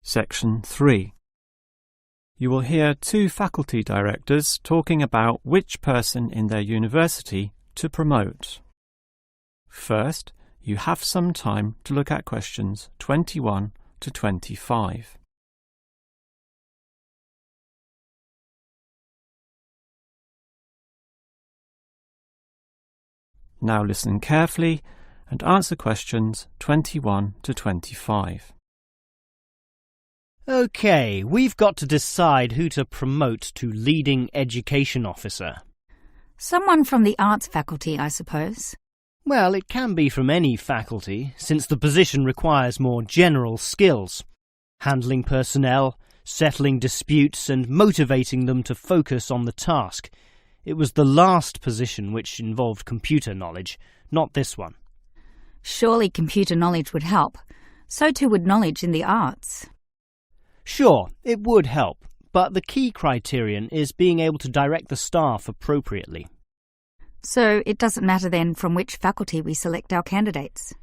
Section 3. You will hear two faculty directors talking about which person in their university to promote. First, you have some time to look at questions 21 to 25. Now listen carefully and answer questions 21 to 25. OK, we've got to decide who to promote to leading education officer. Someone from the arts faculty, I suppose. Well, it can be from any faculty, since the position requires more general skills. Handling personnel, settling disputes and motivating them to focus on the task. It was the last position which involved computer knowledge, not this one. Surely computer knowledge would help. So too would knowledge in the arts. Sure, it would help, but the key criterion is being able to direct the staff appropriately. So it doesn't matter then from which faculty we select our candidates?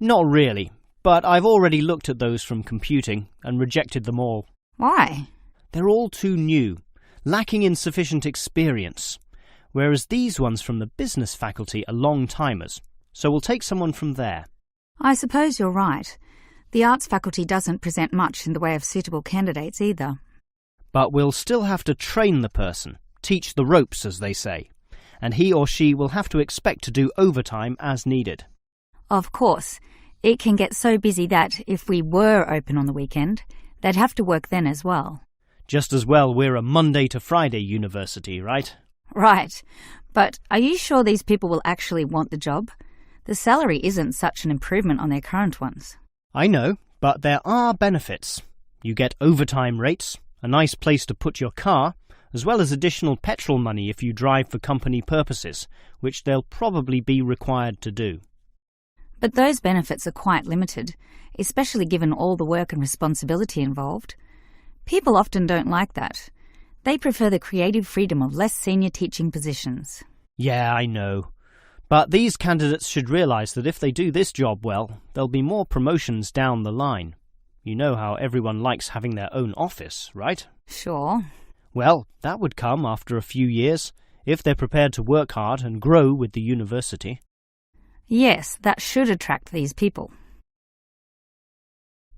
Not really, but I've already looked at those from computing and rejected them all. Why? They're all too new, lacking in sufficient experience, whereas these ones from the business faculty are long-timers, so we'll take someone from there. I suppose you're right. The arts faculty doesn't present much in the way of suitable candidates either. But we'll still have to train the person, teach the ropes, as they say, and he or she will have to expect to do overtime as needed. Of course. It can get so busy that, if we were open on the weekend, they'd have to work then as well. Just as well we're a Monday to Friday university, right? Right. But are you sure these people will actually want the job? The salary isn't such an improvement on their current ones. I know, but there are benefits. You get overtime rates, a nice place to put your car, as well as additional petrol money if you drive for company purposes, which they'll probably be required to do. But those benefits are quite limited, especially given all the work and responsibility involved. People often don't like that. They prefer the creative freedom of less senior teaching positions. Yeah, I know. But these candidates should realise that if they do this job well, there'll be more promotions down the line. You know how everyone likes having their own office, right? Sure. Well, that would come after a few years, if they're prepared to work hard and grow with the university. Yes, that should attract these people.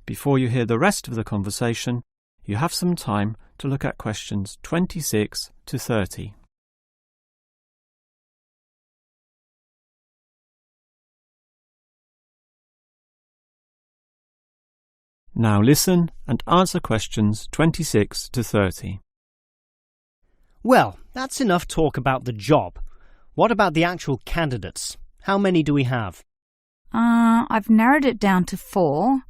Before you hear the rest of the conversation, you have some time to look at questions 26 to 30. Now listen and answer questions 26 to 30. Well, that's enough talk about the job. What about the actual candidates? How many do we have? I've narrowed it down to 4.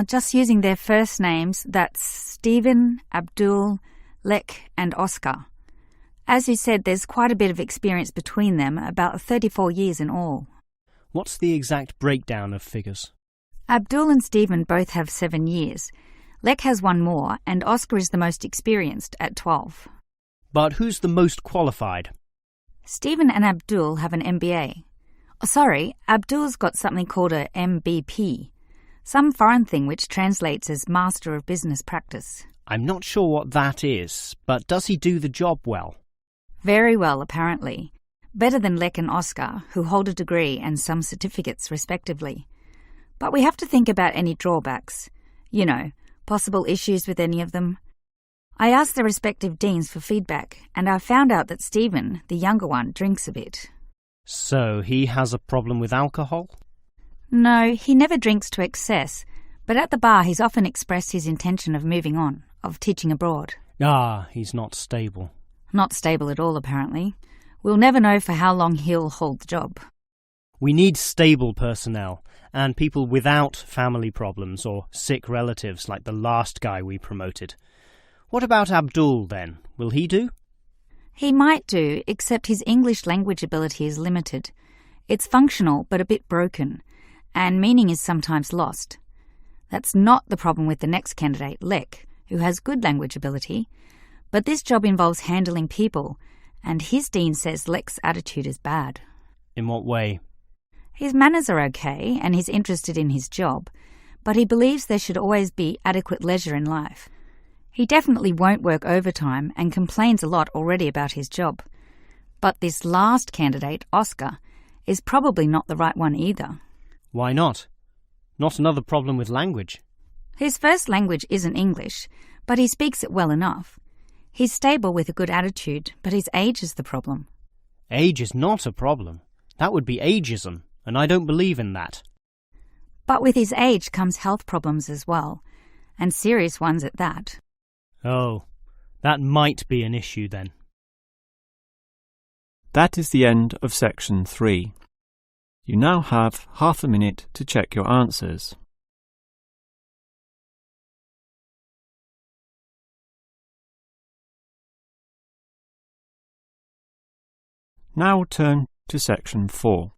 Just using their first names, that's Stephen, Abdul, Lek and Oscar. As you said, there's quite a bit of experience between them, about 34 years in all. What's the exact breakdown of figures? Abdul and Stephen both have 7 years. Lek has 1 more, and Oscar is the most experienced at 12. But who's the most qualified? Stephen and Abdul have an MBA. Oh, sorry, Abdul's got something called a MBP, some foreign thing which translates as Master of Business Practice. I'm not sure what that is, but does he do the job well? Very well, apparently. Better than Lek and Oscar, who hold a degree and some certificates respectively. But we have to think about any drawbacks. You know, possible issues with any of them. I asked their respective deans for feedback, and I found out that Stephen, the younger one, drinks a bit. So he has a problem with alcohol? No, he never drinks to excess, but at the bar he's often expressed his intention of moving on, of teaching abroad. Ah, he's not stable. Not stable at all, apparently. We'll never know for how long he'll hold the job. We need stable personnel, and people without family problems or sick relatives like the last guy we promoted. What about Abdul, then? Will he do? He might do, except his English language ability is limited. It's functional, but a bit broken, and meaning is sometimes lost. That's not the problem with the next candidate, Lek, who has good language ability, but this job involves handling people, and his dean says Lek's attitude is bad. In what way? His manners are okay, and he's interested in his job, but he believes there should always be adequate leisure in life. He definitely won't work overtime and complains a lot already about his job. But this last candidate, Oscar, is probably not the right one either. Why not? Not another problem with language. His first language isn't English, but he speaks it well enough. He's stable with a good attitude, but his age is the problem. Age is not a problem. That would be ageism, and I don't believe in that. But with his age comes health problems as well, and serious ones at that. Oh, that might be an issue then. That is the end of Section 3. You now have half a minute to check your answers. Now turn to Section 4.